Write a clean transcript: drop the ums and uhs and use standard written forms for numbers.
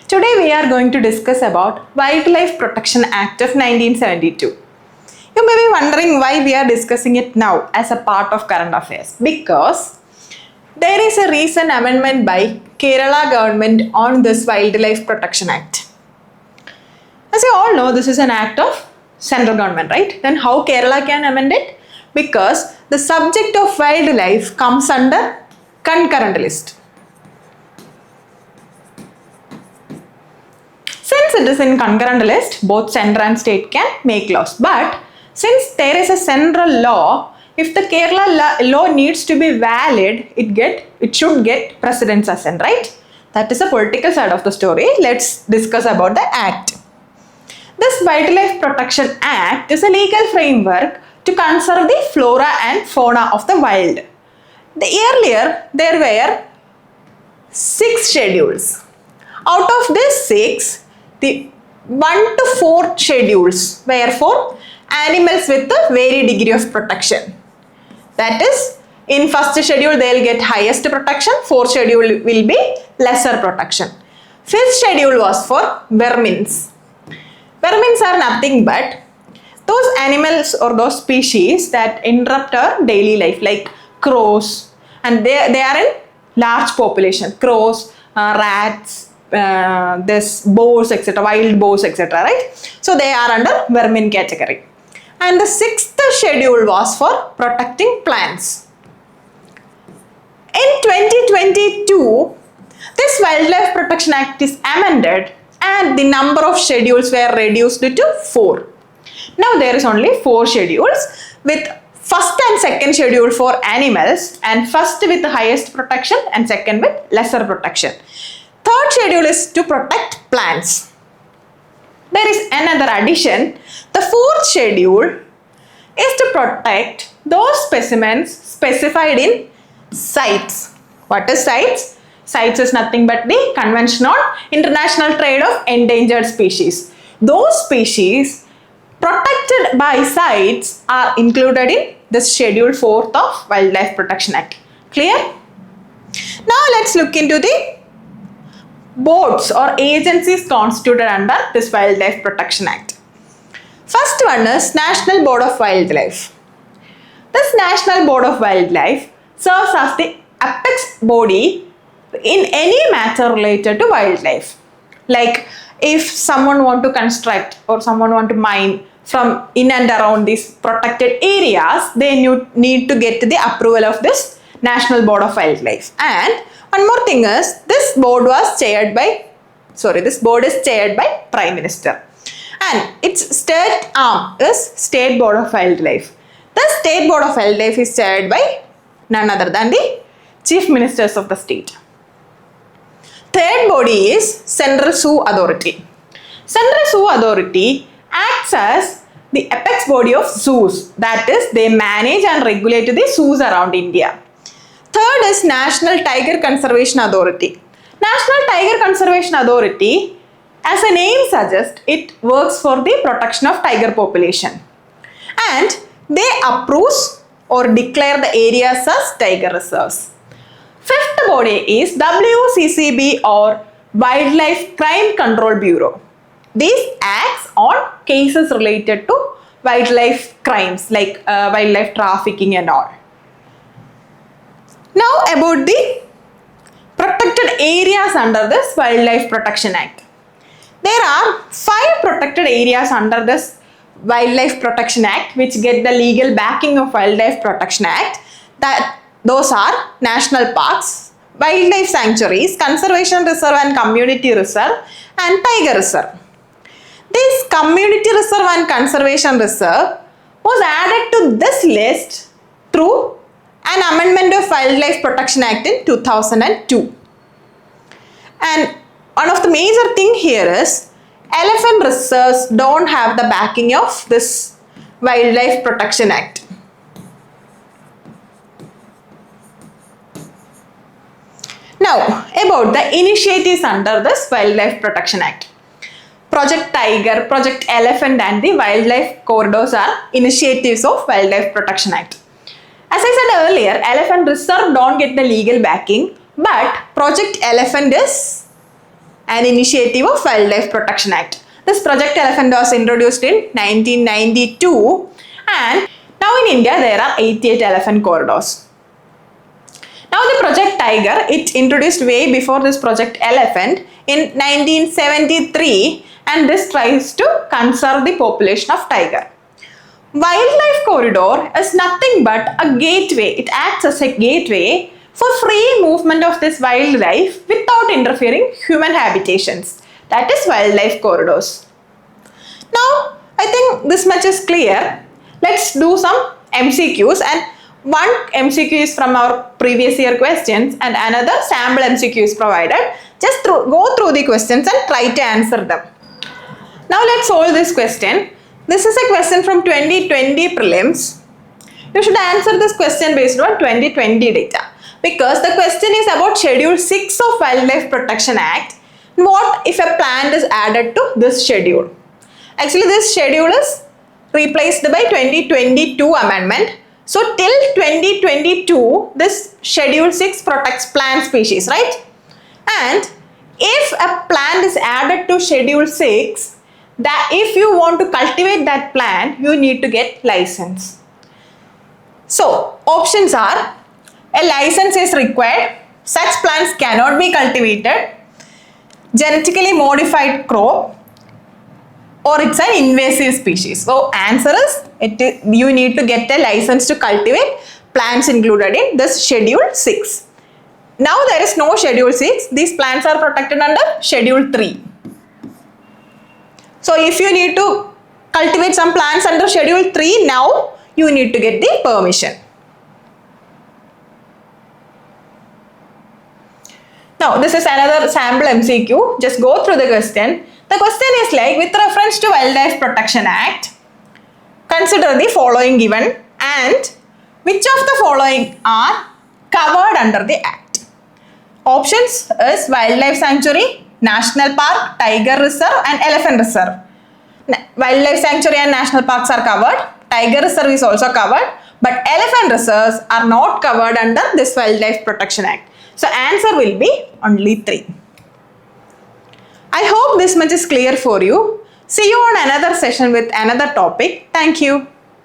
Today we are going to discuss about Wildlife Protection Act of 1972. You may be wondering why we are discussing it now as a part of current affairs. Because there is a recent amendment by Kerala government on this Wildlife Protection Act. As you all know, this is an act of central government, right? Then how Kerala can amend it? Because the subject of wildlife comes under concurrent list. Since it is in concurrent list, both central and state can make laws. But since there is a central law, if the Kerala law needs to be valid, it should get precedence assent, right? That is the political side of the story. Let's discuss about the act. This Wildlife Protection Act is a legal framework to conserve the flora and fauna of the wild. Earlier, there were 6 schedules. Out of these 6, the 1 to 4 schedules were for animals with a varied degree of protection. That is, in first schedule they will get highest protection, 4th schedule will be lesser protection. 5th schedule was for vermins. Vermins are nothing but those animals or those species that interrupt our daily life, like crows, and they are in large population. Crows, rats, this boars, etc., wild boars, etc., right? So they are under vermin category. And the 6th schedule was for protecting plants. In 2022, this Wildlife Protection Act is amended and the number of schedules were reduced to 4. Now there is only 4 schedules with first and second schedule for animals, and first with the highest protection and second with lesser protection. 3rd schedule is to protect plants. There is another addition. The 4th schedule is to protect those specimens specified in CITES. What is CITES? CITES is nothing but the Convention on International Trade of Endangered Species. Those species protected by CITES are included in the Schedule 4th of Wildlife Protection Act. Clear? Now let's look into the boards or agencies constituted under this Wildlife Protection Act. First one is National Board of Wildlife. This National Board of Wildlife serves as the apex body in any matter related to wildlife. Like if someone want to construct or someone want to mine from in and around these protected areas, they need to get the approval of this National Board of Wildlife. And one more thing is, this board is chaired by Prime Minister. And its state arm is State Board of Wildlife. The State Board of Wildlife is chaired by none other than the Chief Ministers of the state. Third body is Central Zoo Authority. Central Zoo Authority acts as the apex body of zoos. That is, they manage and regulate the zoos around India. Third is National Tiger Conservation Authority. National Tiger Conservation Authority, as the name suggests, it works for the protection of tiger population. And they approve or declare the areas as tiger reserves. Fifth body is WCCB or Wildlife Crime Control Bureau. This acts on cases related to wildlife crimes like wildlife trafficking and all. Now about the protected areas under this Wildlife Protection Act. There are 5 protected areas under this Wildlife Protection Act which get the legal backing of Wildlife Protection Act. Those are national parks, wildlife sanctuaries, conservation reserve and community reserve, and tiger reserve. This community reserve and conservation reserve was added to this list through an amendment of Wildlife Protection Act in 2002. And one of the major thing here is elephant reserves don't have the backing of this Wildlife Protection Act. Now, about the initiatives under this Wildlife Protection Act. Project Tiger, Project Elephant and the Wildlife Corridors are initiatives of Wildlife Protection Act. As I said earlier, Elephant Reserve don't get the legal backing, but Project Elephant is an initiative of Wildlife Protection Act. This Project Elephant was introduced in 1992, and now in India there are 88 elephant corridors. Now the Project Tiger, it introduced way before this Project Elephant in 1973, and this tries to conserve the population of tiger. Wildlife corridor is nothing but a gateway. It acts as a gateway for free movement of this wildlife without interfering human habitations. That is wildlife corridors. Now, I think this much is clear. Let's do some MCQs, and one MCQ is from our previous year questions and another sample MCQ is provided. Just go through the questions and try to answer them. Now let's solve this question. This is a question from 2020 prelims. You should answer this question based on 2020 data, because the question is about Schedule 6 of Wildlife Protection Act. What if a plant is added to this schedule? Actually, this schedule is replaced by 2022 amendment. So till 2022, this Schedule 6 protects plant species, right? And if a plant is added to Schedule 6, that if you want to cultivate that plant, you need to get license. So options are: a license is required, such plants cannot be cultivated, genetically modified crop, or it's an invasive species. So answer is, you need to get a license to cultivate plants included in this Schedule 6. Now there is no Schedule 6. These plants are protected under Schedule 3. So if you need to cultivate some plants under Schedule 3, now you need to get the permission. Now this is another sample MCQ. Just go through the question. The question is like, with reference to Wildlife Protection Act, consider the following given and which of the following are covered under the Act. Options is wildlife sanctuary, national park, tiger reserve and elephant reserve. Wildlife sanctuary and national parks are covered. Tiger reserve is also covered, but elephant reserves are not covered under this Wildlife Protection Act. So answer will be only 3. I hope this much is clear for you. See you on another session with another topic. Thank you.